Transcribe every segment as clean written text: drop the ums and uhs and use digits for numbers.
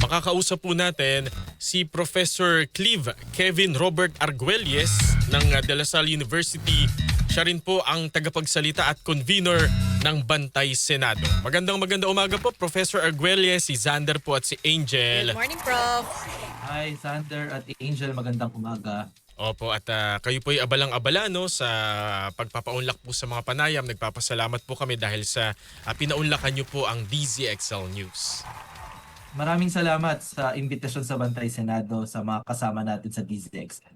Makakausap po natin si Professor Clive Kevin Robert Arguelles ng De La Salle University. Siya rin po ang tagapagsalita at convener ng Bantay Senado. Magandang umaga po, Professor Arguelles, si Xander po at si Angel. Good morning, Prof. Hi, Sander at Angel. Magandang umaga. Opo, at kayo po'y abalang-abala no, sa pagpapaunlak po sa mga panayam. Nagpapasalamat po kami dahil sa pinaunlakan niyo po ang DZXL News. Maraming salamat sa imbitasyon sa Bantay Senado sa mga kasama natin sa DZXL.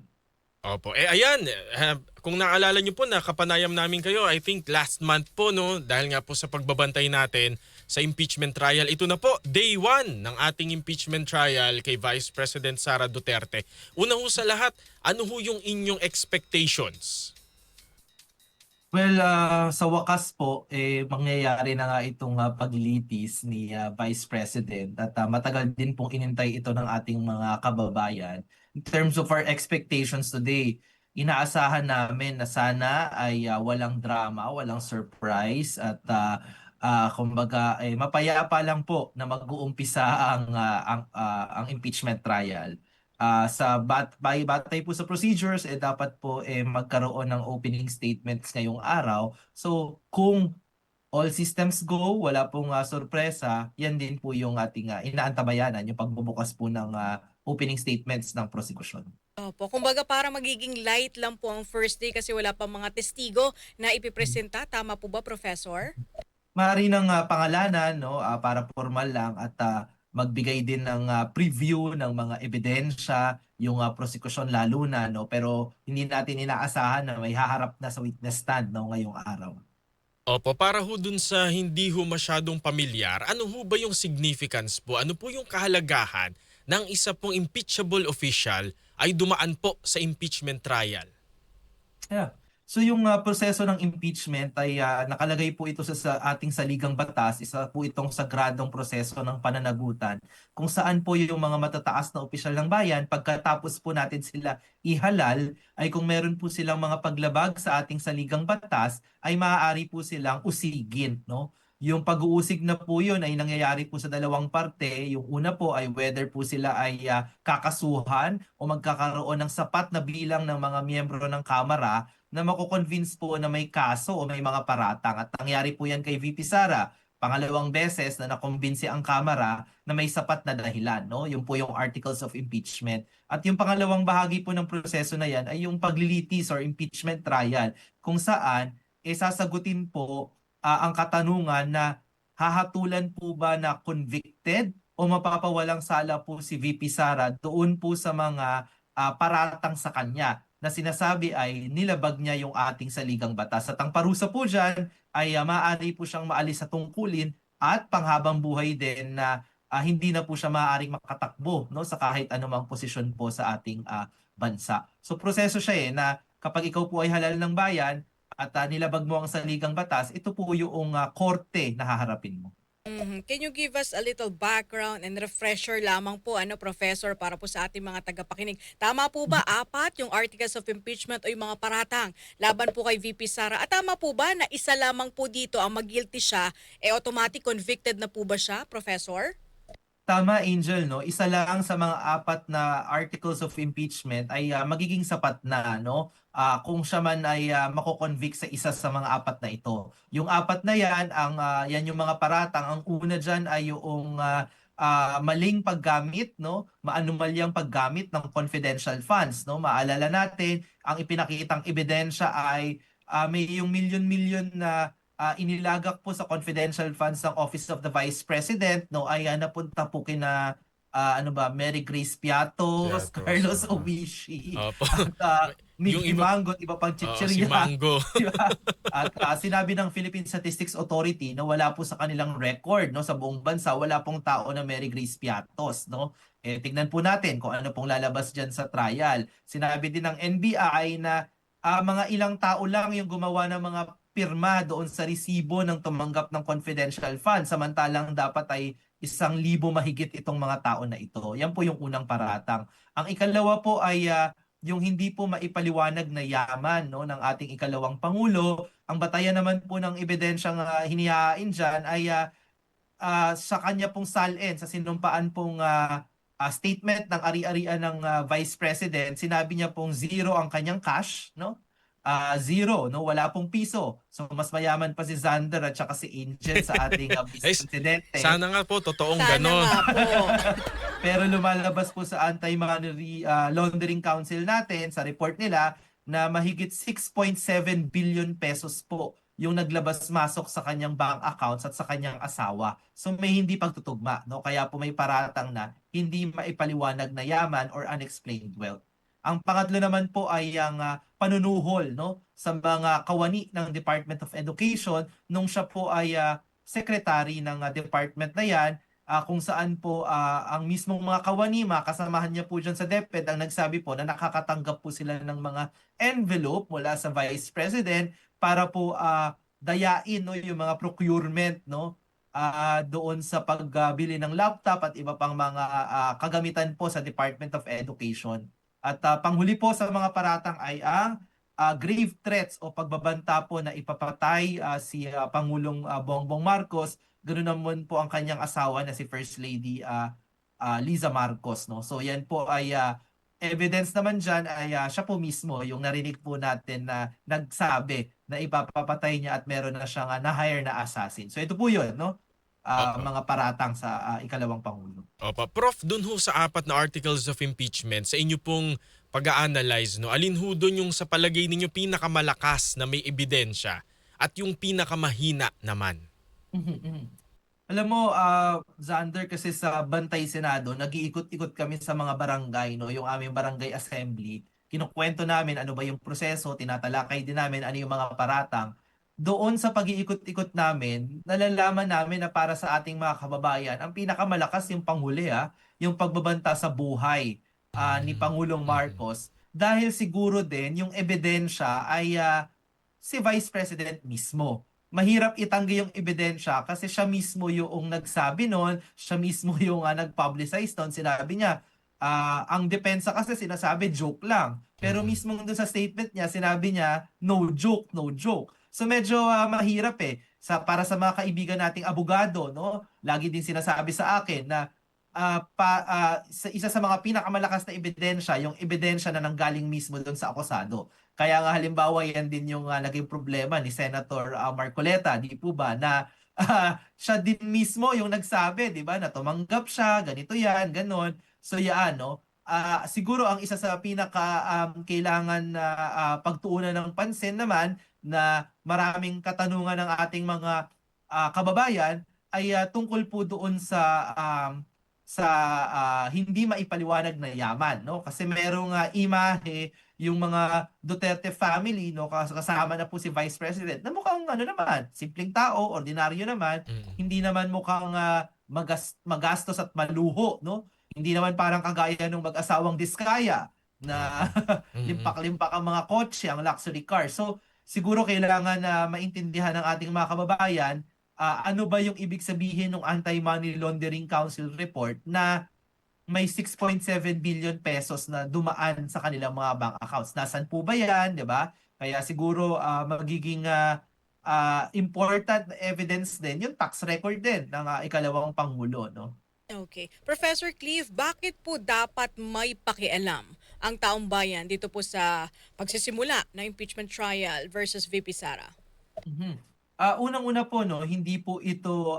Opo. Ayan, kung naalala niyo po, nakapanayam namin kayo, I think last month po, no, dahil nga po sa pagbabantay natin sa impeachment trial. Ito na po, day 1 ng ating impeachment trial kay Vice President Sara Duterte. Una ho sa lahat, ano ho yung inyong expectations? Well, sa wakas po, mangyayari na nga itong paglilitis ni Vice President at matagal din pong inintay ito ng ating mga kababayan. In terms of our expectations today, inaasahan namin na sana ay walang drama, walang surprise at kumbaga mapayapa lang po na mag-uumpisa ang impeachment trial. Batay po sa procedures, dapat po magkaroon ng opening statements ngayong araw. So kung all systems go, wala pong sorpresa, yan din po yung ating inaantabayanan, yung pagbubukas po ng opening statements ng prosecution. Opo, kumbaga para magiging light lang po ang first day kasi wala pa mga testigo na ipipresenta. Tama po ba, Professor? Maaari ng pangalanan, no, para formal lang at magbigay din ng preview ng mga ebidensya, yung prosecution lalo na, no, pero hindi natin inaasahan na may haharap na sa witness stand, no, ngayong araw. Opo, para ho dun sa hindi ho masyadong pamilyar, ano ho ba yung significance po? Ano po yung kahalagahan ng isa pong impeachable official ay dumaan po sa impeachment trial? Yeah. So yung proseso ng impeachment ay nakalagay po ito sa ating saligang batas. Isa po itong sagradong proseso ng pananagutan kung saan po yung mga matataas na opisyal ng bayan pagkatapos po natin sila ihalal ay kung meron po silang mga paglabag sa ating saligang batas ay maaari po silang usigin, no? Yung pag-uusig na po yun ay nangyayari po sa dalawang parte. Yung una po ay whether po sila ay kakasuhan o magkakaroon ng sapat na bilang ng mga miyembro ng Kamara na mako-convince po na may kaso o may mga paratang. At nangyari po yan kay VP Sara. Pangalawang beses na nakumbinsi ang Kamara na may sapat na dahilan, no? Yung po yung articles of impeachment. At yung pangalawang bahagi po ng proseso na yan ay yung paglilitis or impeachment trial kung saan sasagutin po ang katanungan na hahatulan po ba na convicted o mapapawalang sala po si VP Sara doon po sa mga paratang sa kanya na sinasabi ay nilabag niya yung ating saligang batas. At ang parusa po dyan ay maaari po siyang maalis sa tungkulin at panghabang buhay din na hindi na po siya maaaring makatakbo, no, sa kahit anumang posisyon po sa ating bansa. So proseso siya na kapag ikaw po ay halal ng bayan at nilabag mo ang saligang batas, ito po yung korte na haharapin mo. Can you give us a little background and refresher lamang po, Professor, para po sa ating mga tagapakinig? Tama po ba, 4 yung articles of impeachment o yung mga paratang laban po kay VP Sara? At tama po ba na isa lamang po dito ang mag-guilty siya, automatic convicted na po ba siya, Professor? Tama, Angel, no? Isa lang sa mga 4 na articles of impeachment ay magiging sapat na, no? Kung siya man ay mako-convict sa isa sa mga 4 na ito. Yung 4 na yan, yan yung mga paratang. Ang una dyan ay yung maling paggamit, no? Maanumalyang paggamit ng confidential funds, no? Maalala natin, ang ipinakitang ebidensya ay may yung milyon-milyon na inilagak po sa confidential funds ng Office of the Vice President, no, ay napunta po kina Mary Grace Piatos, Carlos Owishi, Opo. at Yung Mickey iba- Mango at iba pang Si chichirya. Mango. Diba? At sinabi ng Philippine Statistics Authority na wala po sa kanilang record, no, sa buong bansa, wala pong tao na Mary Grace Piatos, no. Tignan po natin kung ano pong lalabas diyan sa trial. Sinabi din ng NBI na mga ilang tao lang yung gumawa ng mga pirma doon sa resibo ng tumanggap ng confidential fund, samantalang dapat ay 1,000 mahigit itong mga tao na ito. Yan po yung unang paratang. Ang ikalawa po ay yung hindi po maipaliwanag na yaman, no, ng ating ikalawang Pangulo. Ang batayan naman po ng ebidensyang hinihain dyan ay sa kanya pong salin, sa sinumpaan pong statement ng ari-arian ng Vice President, sinabi niya pong zero ang kanyang cash, no? Zero, no? Wala pong piso. So mas mayaman pa si Xander at saka si Angel sa ating Ay, Vice Presidente. sana nga po, totoong Sana ganon. nga po. Pero lumalabas po sa Anti-Money Laundering Council natin, sa report nila, na mahigit 6.7 billion pesos po yung naglabas-masok sa kanyang bank accounts at sa kanyang asawa. So may hindi pagtutugma, no? Kaya po may paratang na hindi maipaliwanag na yaman or unexplained wealth. Ang pangatlo naman po ay ang panunuhol, no, sa mga kawani ng Department of Education nung siya po ay secretary ng department na yan, kung saan po ang mismong mga kawani, mga kasamahan niya po dyan sa DepEd ang nagsabi po na nakakatanggap po sila ng mga envelope mula sa Vice President para po dayain, no, yung mga procurement, no, doon sa pagbili ng laptop at iba pang mga kagamitan po sa Department of Education. At panghuli po sa mga paratang ay ang grave threats o pagbabanta po na ipapatay si Pangulong Bongbong Marcos. Ganoon naman po ang kanyang asawa na si First Lady Liza Marcos, no. So yan po ay evidence naman dyan ay siya po mismo yung narinig po natin na nagsabi na ipapapatay niya at meron na siyang na-hire na assassin. So ito po yun, no? Opo. Mga paratang sa ikalawang Pangulo. Opo. Prof, dun ho sa 4 na articles of impeachment, sa inyo pong pag-a-analyze, no, alin ho dun yung sa palagay ninyo pinakamalakas na may ebidensya at yung pinakamahina naman? Alam mo, Xander, kasi sa Bantay Senado, nag-iikot-ikot kami sa mga barangay, no? Yung aming barangay assembly. Kinukwento namin ano ba yung proseso, tinatalakay din namin ano yung mga paratang. Doon sa pag-iikot-ikot namin, nalalaman namin na para sa ating mga kababayan, ang pinakamalakas yung panghuli, yung pagbabanta sa buhay ni Pangulong Marcos. Dahil siguro din yung ebidensya ay si Vice President mismo. Mahirap itanggi yung ebidensya kasi siya mismo yung nagsabi noon, siya mismo yung nag-publicize noon. Sinabi niya, ang depensa kasi sinasabi joke lang. Pero mismo doon sa statement niya, sinabi niya, no joke, no joke. So medyo mahirap para sa mga kaibigan nating abogado, no? Lagi din sinasabi sa akin na isa sa mga pinakamalakas na ebidensya, yung ebidensya na nanggaling mismo doon sa akusado. Kaya nga halimbawa yan din yung naging problema ni Senator Marcoleta, di po ba, na siya din mismo yung nagsabi, di ba, na tumanggap siya, ganito yan, ganon. So yan, no? Siguro ang isa sa pinaka kailangan na pagtuunan ng pansin naman na maraming katanungan ng ating mga kababayan ay tungkol po doon sa hindi maipaliwanag na yaman, no? Kasi merong imahe yung mga Duterte family, no, kasama na po si Vice President, na mukhang ano naman, simpleng tao, ordinaryo naman, hindi naman mukhang magastos at maluho, no? Hindi naman parang kagaya ng mag-asawang Diskaya na limpak-limpak ang mga kotse, ang luxury car. So siguro kailangan na maintindihan ng ating mga kababayan ano ba yung ibig sabihin ng Anti-Money Laundering Council report na may 6.7 billion pesos na dumaan sa kanilang mga bank accounts. Nasaan po ba yan, di ba? Kaya siguro magiging important na evidence din yung tax record din ng ikalawang Pangulo, no? Okay. Professor Cleve, bakit po dapat may pakialam ang taong bayan dito po sa pagsisimula ng impeachment trial versus VP Sara? Unang-una po, no, hindi po ito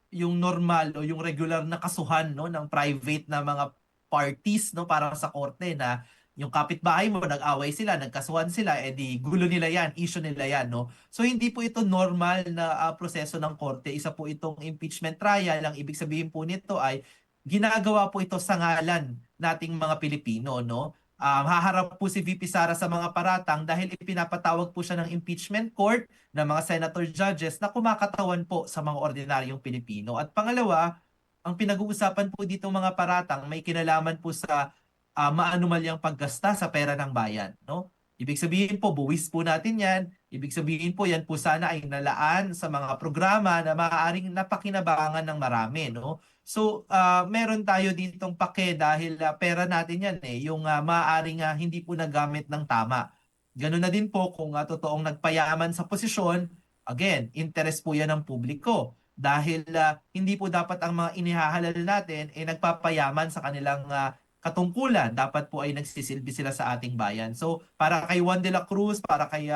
yung normal o yung regular na kasuhan, no, ng private na mga parties, no, para sa korte na yung kapitbahay mo nag-away sila, nagkasuhan sila, di gulo nila yan, issue nila yan, no. So hindi po ito normal na proseso ng korte. Isa po itong impeachment trial. Ang ibig sabihin po nito ay ginagawa po ito sa ngalan nating mga Pilipino, no. Haharap po si VP Sara sa mga paratang dahil ipinapatawag po siya ng impeachment court ng mga senator judges na kumakatawan po sa mga ordinaryong Pilipino. At pangalawa, ang pinag-uusapan po dito mga paratang may kinalaman po sa maanumalyang paggasta sa pera ng bayan, no? Ibig sabihin po, buwis po natin yan. Ibig sabihin po, yan po sana ay nalaan sa mga programa na maaaring napakinabangan ng marami, no? So, meron tayo ditong pake dahil pera natin yan yung maaaring hindi po nagamit ng tama. Ganun na din po kung totoong nagpayaman sa posisyon, again, interest po yan ng publiko. dahil hindi po dapat ang mga inihahalal natin ay nagpapayaman sa kanilang katungkulan. Dapat po ay nagsisilbi sila sa ating bayan. So para kay Juan de la Cruz, para kay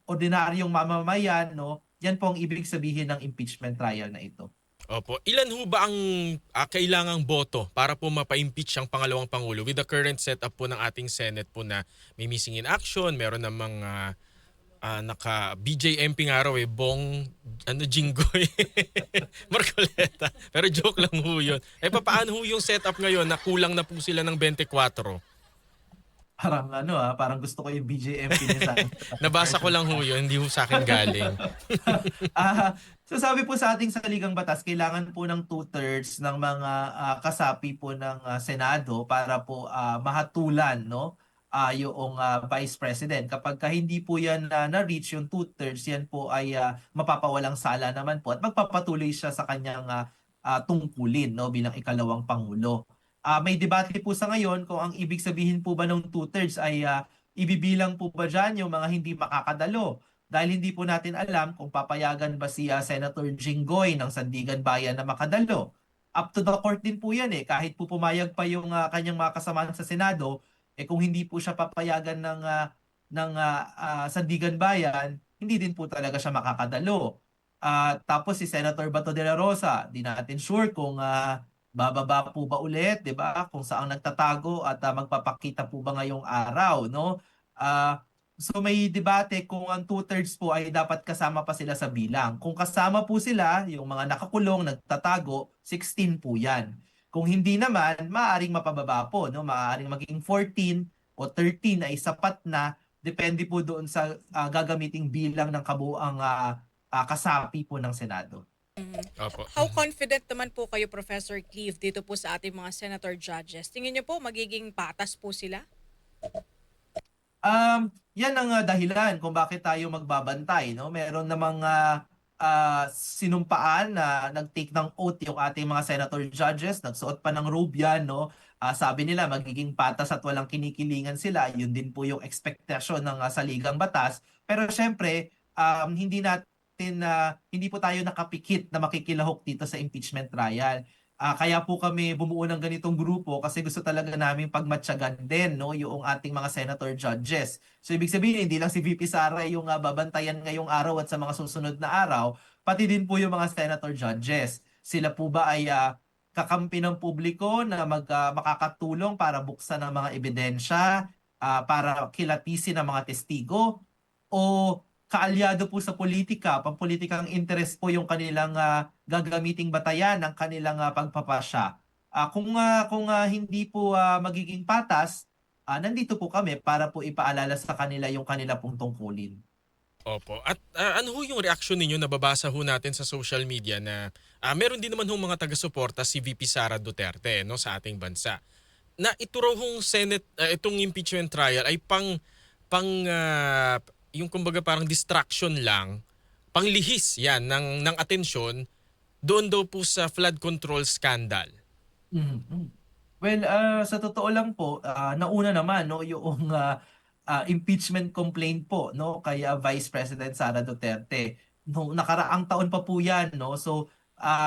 ordinaryong mamamayan, no, yan po ang ibig sabihin ng impeachment trial na ito. Opo. Ilan ho ba ang kailangang boto para po mapa-impeach ang pangalawang Pangulo with the current setup po ng ating Senate po na may missing in action, meron namang naka BJMP nga raw Bong Jinggoy Marcoleta. Pero joke lang ho yun. Paano ho yung setup ngayon na kulang na po sila ng 24? Parang parang gusto ko yung BJMP niya sa akin. Nabasa ko lang ho yun, hindi ho sa akin galing. So sabi po sa ating saligang batas, kailangan po ng 2/3 ng mga kasapi po ng Senado para po mahatulan, no, yung Vice President. Kapag hindi po yan na-reach yung 2/3, yan po ay mapapawalang sala naman po at magpapatuloy siya sa kanyang tungkulin, no, bilang ikalawang Pangulo. May debate po sa ngayon kung ang ibig sabihin po ba ng 2/3 ay ibibilang po ba dyan yung mga hindi makakadalo. Dahil hindi po natin alam kung papayagan ba si Senator Jinggoy ng Sandigan Bayan na makadalo. Up to the court din po yan eh. Kahit po pumayag pa yung kanyang mga kasamahan sa Senado, kung hindi po siya papayagan ng Sandigan Bayan, hindi din po talaga siya makakadalo. Tapos si Senator Bato de la Rosa, di natin sure kung bababa po ba ulit, 'di ba? Kung saan nagtatago at magpapakita po ba ngayong araw, no? So may debate kung ang 2/3 po ay dapat kasama pa sila sa bilang. Kung kasama po sila, yung mga nakakulong, nagtatago, 16 po 'yan. Kung hindi naman, maaaring mapababa po, no? Maaaring maging 14 o 13 ay sapat na, depende po doon sa gagamiting bilang ng kabuuang kasapi po ng Senado. Opo. How confident naman po kayo, Professor Cleve, dito po sa ating mga senator judges? Tingin niyo po magiging patas po sila? Yan ang dahilan kung bakit tayo magbabantay, no? Meron namang sinumpaan na nag-take ng oath yung ating mga senator judges, nagsuot pa ng robe yan, no? Sabi nila magiging patas at walang kinikilingan sila. Yun din po yung expectation ng saligang batas. Pero syempre, hindi po tayo nakapikit na makikilahok dito sa impeachment trial. Kaya po kami bumuo ng ganitong grupo kasi gusto talaga namin pagmatyagan din, no, yung ating mga senator judges. So ibig sabihin, hindi lang si VP Sara yung babantayan ngayong araw at sa mga susunod na araw, pati din po yung mga senator judges. Sila po ba ay kakampi ng publiko na makakatulong para buksan ang mga ebidensya, para kilatisin ang mga testigo, o kaalyado po sa politika, pampolitikang interest po yung kanilang gagamiting batayan ng kanilang pagpapasya. Kung hindi po magiging patas, nandito po kami para po ipaalala sa kanila yung kanila pong tungkulin. Opo. At ano ho yung reaction ninyo, nababasa ho natin sa social media na meron din naman ho mga taga-suporta si VP Sara Duterte, no, sa ating bansa. Na ito raw hong Senate, itong impeachment trial ay yung kumbaga parang distraction lang, panglihis yan ng atensyon doon daw po sa flood control scandal. Mhm. Well, sa totoo lang po, nauna naman, no, yung impeachment complaint po, no, kay Vice President Sara Duterte. No, nakaraang taon pa po 'yan, no. So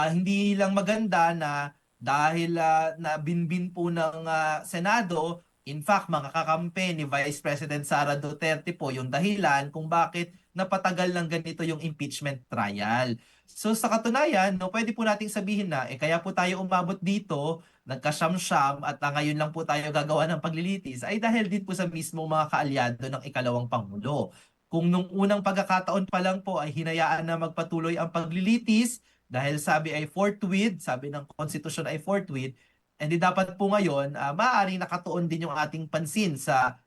hindi lang maganda na dahil nabinbin po ng Senado. In fact, mga kakampi ni Vice President Sara Duterte po yung dahilan kung bakit napatagal ng ganito yung impeachment trial. So sa katunayan, no, pwede po nating sabihin na kaya po tayo umabot dito, nagkasyam-syam at ngayon lang po tayo gagawa ng paglilitis ay dahil din po sa mismo mga kaalyado ng ikalawang Pangulo. Kung nung unang pagkakataon pa lang po ay hinayaan na magpatuloy ang paglilitis dahil sabi ay forthwith, sabi ng konstitusyon ay forthwith, and dapat po ngayon, maaaring nakatuon din yung ating pansin sa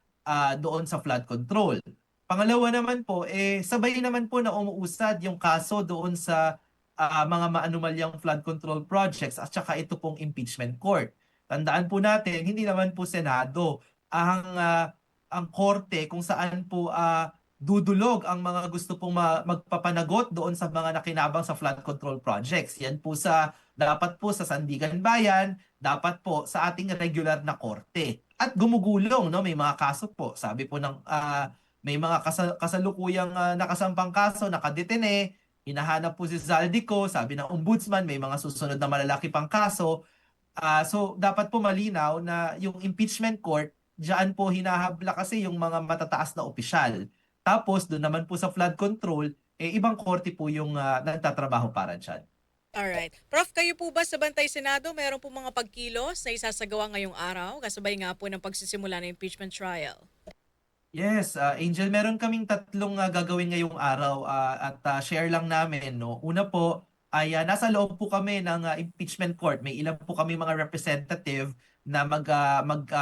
doon sa flood control. Pangalawa naman po, sabay naman po na umuusad yung kaso doon sa mga maanumalyang flood control projects at saka ito pong impeachment court. Tandaan po natin, hindi naman po Senado ang korte kung saan po dudulog ang mga gusto pong magpapanagot doon sa mga nakinabang sa flood control projects. Yan po dapat po sa Sandigan Bayan, dapat po sa ating regular na korte. At gumugulong, no, may mga kaso po. Sabi po ng may mga kasalukuyang nakasampang kaso, nakadetene, hinahanap po si Zaldico, sabi ng ombudsman, may mga susunod na malalaki pang kaso. So dapat po malinaw na yung impeachment court, diyan po hinahabla kasi yung mga matataas na opisyal. Tapos doon naman po sa flood control, ibang korte po yung nagtatrabaho para diyan. Alright. Prof, kayo po ba sa Bantay Senado, meron po mga pagkilos na isasagawa ngayong araw, kasabay nga po ng pagsisimula ng impeachment trial? Yes, Angel, meron kaming tatlong gagawin ngayong araw at share lang namin, no. Una po ay nasa loob po kami ng impeachment court. May ilan po kami mga representative na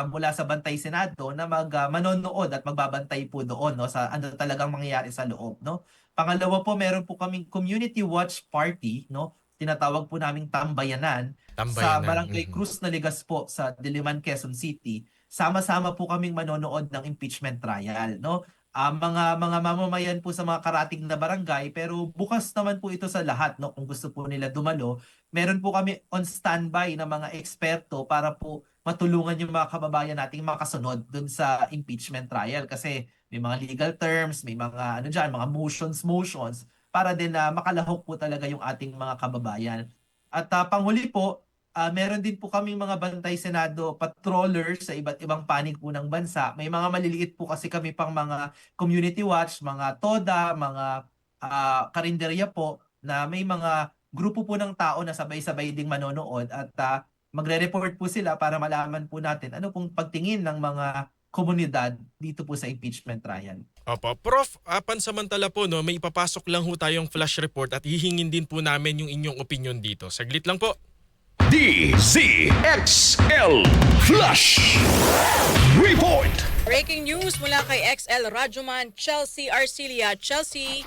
mula sa Bantay Senado na manonood at magbabantay po doon, no, sa ano talagang mangyayari sa loob, no. Pangalawa po, meron po kaming community watch party, no. Tinatawag po naming tambayanan sa Tambayanan. Barangay Cruz Naligas po sa Diliman, Quezon City. Sama-sama po kaming manonood ng impeachment trial, no? Mga mamamayan po sa mga karating na barangay, pero bukas naman po ito sa lahat, no? Kung gusto po nila dumalo, meron po kami on standby na mga eksperto para po matulungan yung mga kababayan nating makasunod dun sa impeachment trial kasi may mga legal terms, may mga ano diyan, mga motions para din na makalahok po talaga yung ating mga kababayan. At panghuli po, meron din po kaming mga Bantay Senado patrollers sa iba't ibang panig po ng bansa. May mga maliliit po kasi kami pang mga community watch, mga TODA, mga karinderya po na may mga grupo po ng tao na sabay-sabay ding manonood at magre-report po sila para malaman po natin ano pong pagtingin ng mga komunidad dito po sa impeachment trial. Opo. Prof, pansamantala po, no, may ipapasok lang ho tayong flash report at hihingin din po namin yung inyong opinion dito. Saglit lang po. DZXL Flash Report. Breaking news mula kay XL Radyoman Chelsea Arcilia. Chelsea.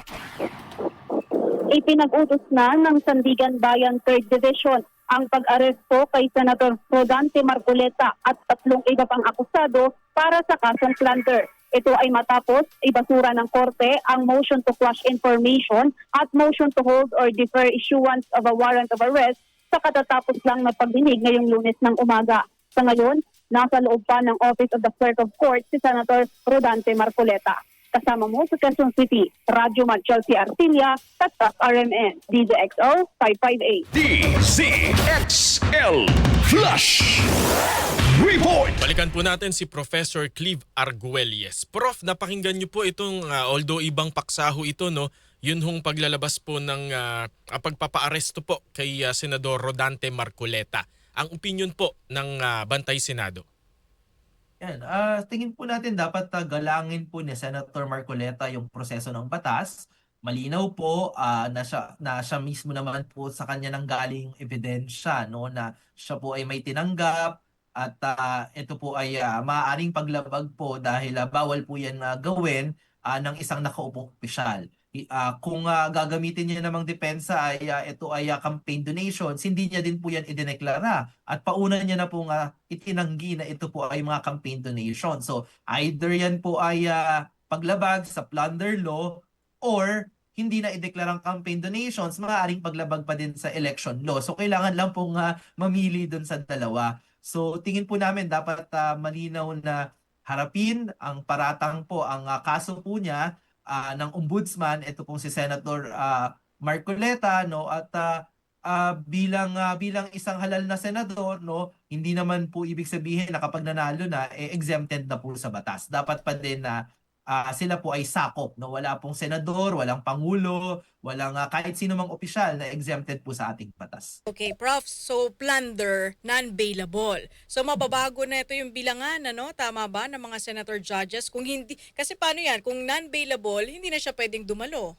Ipinag-utos na ng Sandigan Bayan 3rd Division ang pag-aresto kay Senator Rodante Marcoleta at 3 iba pang akusado para sa kasong plunder. Ito ay matapos ibasura ng korte ang motion to quash information at motion to hold or defer issuance of a warrant of arrest sa katatapos lang na pagdinig ngayong Lunes ng umaga. Sa ngayon, nasa loob pa ng Office of the Clerk of Court si Senator Rodante Marcoleta. Kasama mo sa Quezon City, Radyo Chelsea Arcilia, Tatak RMN, DZXO 558. DZXL Flash Report. Balikan po natin si Professor Clive Arguelles. Prof, napakinggan niyo po itong, although ibang paksaho ito, no, yun hong paglalabas po ng pagpapaaresto po kay Senador Rodante Marcoleta. Ang opinion po ng Bantay Senado. Yan, tingin po natin dapat galangin po ni Senator Marcoleta yung proseso ng batas. Malinaw po na siya mismo naman po sa kanya nang galing ebidensya, no, na siya po ay may tinanggap at ito po ay maaaring paglabag po dahil bawal po yan gawin ng isang nakaupong opisyal. Kung gagamitin niya namang depensa ay ito ay campaign donations, hindi niya din po yan idineklara. At pauna niya na po itinanggi na ito po ay mga campaign donations. So either yan po ay paglabag sa plunder law or hindi na ideklarang campaign donations, maaaring paglabag pa din sa election law. So kailangan lang pong mamili dun sa dalawa. So tingin po namin dapat malinaw na harapin ang paratang po ang kaso po niya ng ombudsman, ito pong si Senator Marcoleta, no, at bilang isang halal na senador, no, hindi naman po ibig sabihin na kapag nanalo na exempted na po sa batas. Dapat pa din na sila po ay sakop, no, wala pong senador, walang pangulo, walang kahit sino mang opisyal na exempted po sa ating batas. Okay, Prof. So, plunder, non-bailable. So, mababago na ito yung bilangan, ano? Tama ba, ng mga senator judges? Kung hindi, kasi paano yan? Kung non-bailable, hindi na siya pwedeng dumalo.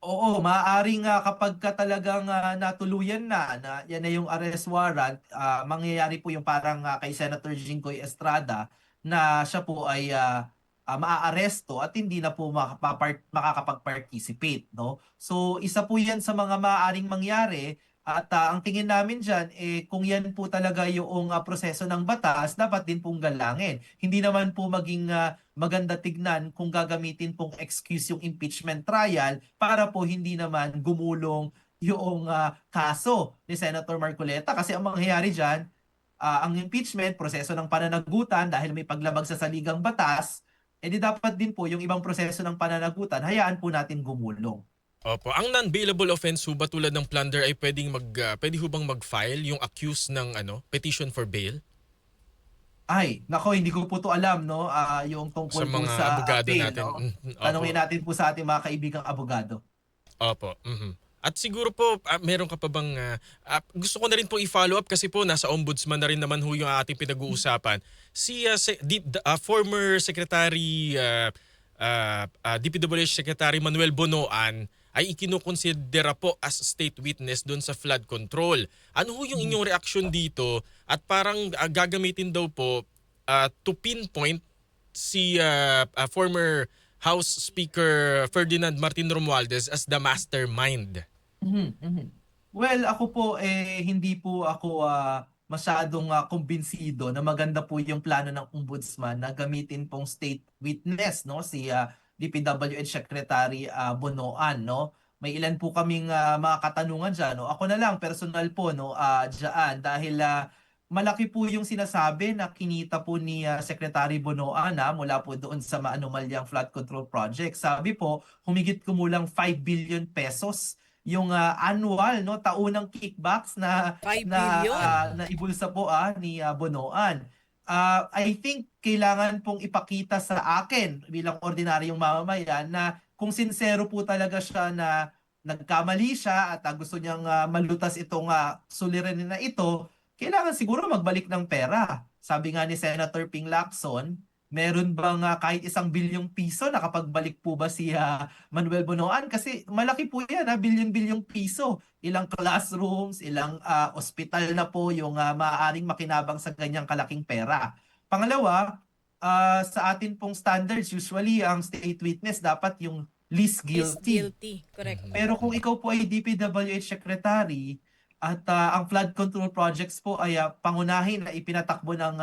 Oo, maaaring kapag talagang natuluyan na yan na yung arrest warrant, mangyayari po yung parang kay Senator Jinggoy Estrada na siya po ay maaaresto at hindi na po makakapag-participate, no? So isa po yan sa mga maaaring mangyari at ang tingin namin dyan, kung yan po talaga yung proseso ng batas, dapat din pong galangin. Hindi naman po maging maganda tignan kung gagamitin pong excuse yung impeachment trial para po hindi naman gumulong yung kaso ni Senator Marcoleta. Kasi ang mangyayari dyan, ang impeachment, proseso ng pananagutan dahil may paglabag sa saligang batas, di dapat din po yung ibang proseso ng pananagutan, hayaan po natin gumulong. Opo. Ang non-bailable offense ho ba tulad ng plunder ay pwede ho bang mag-file yung accused ng petition for bail? Ay, nako, hindi ko po to alam, no? Yung tungkol Sa po mga sa abogado appeal, natin. no? Opo. Tanungin natin po sa ating mga kaibigang abogado. Opo. At siguro po, meron ka pa bang, gusto ko na rin po i-follow up kasi po nasa ombudsman na rin naman ho yung ating pinag-uusapan. Si former Secretary, DPWH Secretary Manuel Bonoan ay ikinukonsidera po as state witness doon sa flood control. Ano ho yung inyong reaksyon dito? At parang gagamitin daw po to pinpoint si former House Speaker Ferdinand Martin Romualdez as the mastermind. Well, ako po hindi po ako masyadong kumbinsido na maganda po yung plano ng ombudsman na gamitin pong state witness, no, si DPWH Secretary Bonoan, no. May ilan po kaming mga katanungan diyan, no. Ako na lang personal po, no, diyan dahil malaki po yung sinasabi na kinita po ni Secretary Bonoan mula po doon sa maanumalyang flood control project. Sabi po, humigit kumulang 5 billion pesos yung annual, no, taunang kickbacks na 5 na billion. na ibulsa po ni Bonoan. I think kailangan pong ipakita sa akin bilang ordinaryong mamamayan na kung sincero po talaga siya na nagkamali siya at gusto niyang malutas itong suliranin na ito, kailangan siguro magbalik ng pera. Sabi nga ni Senator Ping Lacson, meron bang kahit 1 bilyong piso nakapagbalik po ba si Manuel Bonoan? Kasi malaki po yan, bilyon-bilyong piso. Ilang classrooms, ilang ospital na po yung maaaring makinabang sa ganyang kalaking pera. Pangalawa, sa atin pong standards, usually ang state witness dapat yung least Is guilty. guilty. Correct. Pero kung ikaw po ay DPWH Secretary at ang flood control projects po ay pangunahin na ipinatakbo ng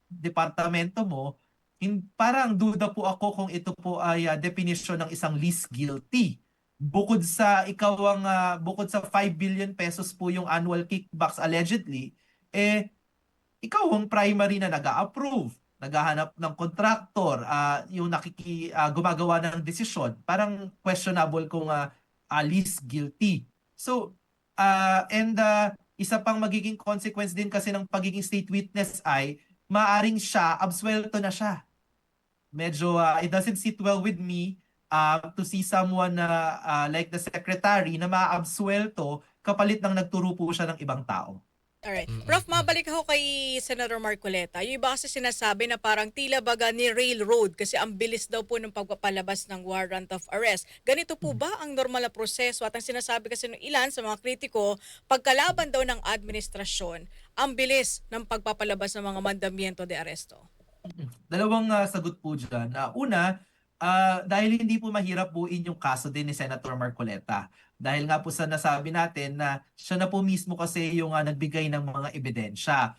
departamento mo, parang duda po ako kung ito po ay definition ng isang least guilty. Bukod sa bukod sa 5 billion pesos po yung annual kickbacks allegedly, ikaw ang primary na nag-a-approve, naghahanap ng contractor, yung gumagawa ng desisyon, parang questionable kung least guilty. So, isa pang magiging consequence din kasi ng pagiging state witness ay maaring siya, absuelto na siya. Medyo, it doesn't sit well with me to see someone like the secretary na maaabsuelto kapalit ng nagturo po siya ng ibang tao. Alright. Prof, mabalik ako kay Senator Marcoleta. Yung iba kasi sinasabi na parang tila baga ni railroad kasi ang bilis daw po ng pagpapalabas ng warrant of arrest. Ganito po ba ang normal na proseso? At ang sinasabi kasi ng ilan sa mga kritiko, pagkalaban daw ng administrasyon, ang bilis ng pagpapalabas ng mga mandamiento de aresto. Dalawang sagot po dyan. Una, dahil hindi po mahirap buuin yung kaso din ni Senator Marcoleta. Dahil nga po sa nasabi natin na siya na po mismo kasi yung nagbigay ng mga ebidensya.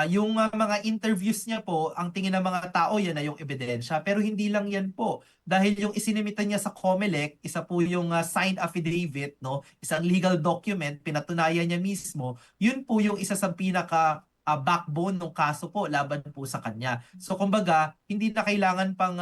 Yung mga interviews niya po, ang tingin ng mga tao yan na yung ebidensya. Pero hindi lang yan po. Dahil yung isinimitan niya sa COMELEC, isa po yung signed affidavit, no? Isang legal document, pinatunayan niya mismo. Yun po yung isa sa pinaka backbone ng kaso po laban po sa kanya. So kumbaga, hindi na kailangan pang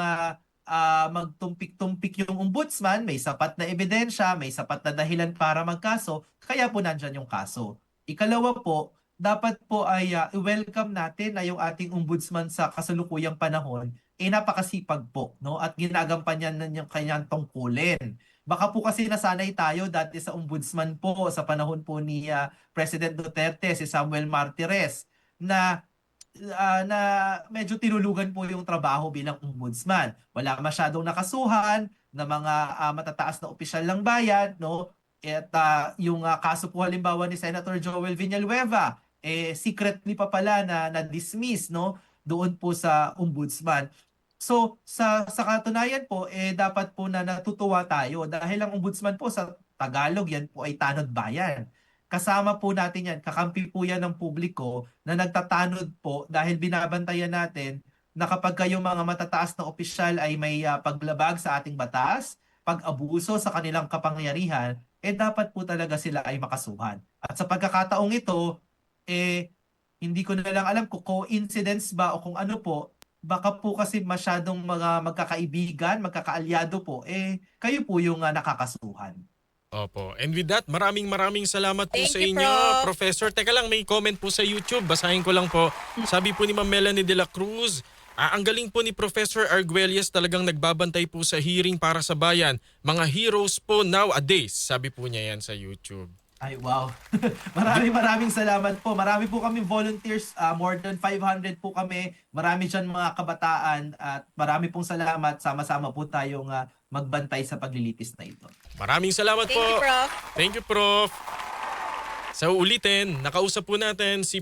magtumpik-tumpik yung ombudsman, may sapat na ebidensya, may sapat na dahilan para magkaso, kaya po nandyan yung kaso. Ikalawa po, dapat po ay i-welcome natin na yung ating ombudsman sa kasalukuyang panahon napakasipag po, no? At ginagampanyan na yung kanyang tungkulin. Baka po kasi nasanay tayo dati sa ombudsman po sa panahon po ni President Duterte, si Samuel Martires, na medyo tinulugan po yung trabaho bilang ombudsman. Wala masyadong nakasuhan na mga matataas na opisyal ng bayan, no? At yung kaso po halimbawa ni Senator Joel Villanueva, secretly pa pala na dismiss, no? Doon po sa ombudsman. So sa katunayan po dapat po na natutuwa tayo dahil ang ombudsman po sa Tagalog yan po ay tanod bayan. Kasama po natin yan, kakampi po yan ng publiko na nagtatanod po dahil binabantayan natin na kapag kayong mga matataas na opisyal ay may paglabag sa ating batas, pag-abuso sa kanilang kapangyarihan, dapat po talaga sila ay makasuhan. At sa pagkakataong ito, hindi ko na lang alam kung coincidence ba o kung ano po, baka po kasi masyadong mga magkakaibigan, magkakaalyado po, kayo po yung nakakasuhan. Opo. And with that, maraming salamat po Thank sa you, inyo, Prof. Professor. Teka lang, may comment po sa YouTube. Basahin ko lang po. Sabi po ni Ma'am Melanie de la Cruz, ang galing po ni Professor Arguelles, talagang nagbabantay po sa hearing para sa bayan. Mga heroes po nowadays. Sabi po niya yan sa YouTube. Ay, wow. maraming salamat po. Marami po kami volunteers, more than 500 po kami. Marami dyan mga kabataan at marami pong salamat. Sama-sama po tayong magbantay sa paglilitis na ito. Maraming salamat Thank po. you, Prof. Thank you, Prof. Sa ulitin, nakausap po natin si